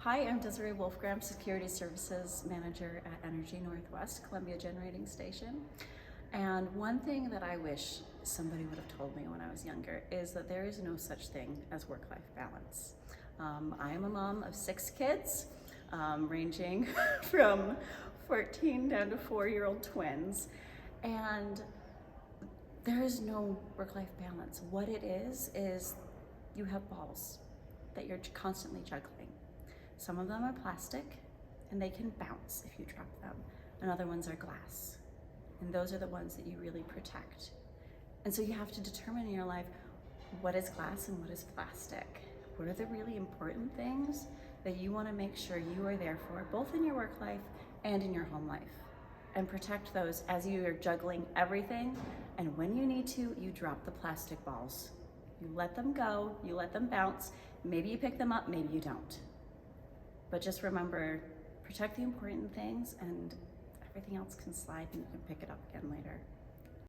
Hi, I'm Desiree Wolfgramm, Security Services Manager at Energy Northwest, Columbia Generating Station. And one thing that I wish somebody would have told me when I was younger is that there is no such thing as work-life balance. I am a mom of 6 kids, ranging from 14 down to 4-year-old twins. And there is no work-life balance. What it is you have balls that you're constantly juggling. Some of them are plastic and they can bounce if you drop them, and other ones are glass. And those are the ones that you really protect. And so you have to determine in your life what is glass and what is plastic. What are the really important things that you want to make sure you are there for, both in your work life and in your home life? And protect those as you are juggling everything. And when you need to, you drop the plastic balls. You let them go, you let them bounce. Maybe you pick them up, maybe you don't. But just remember, protect the important things and everything else can slide and you can pick it up again later.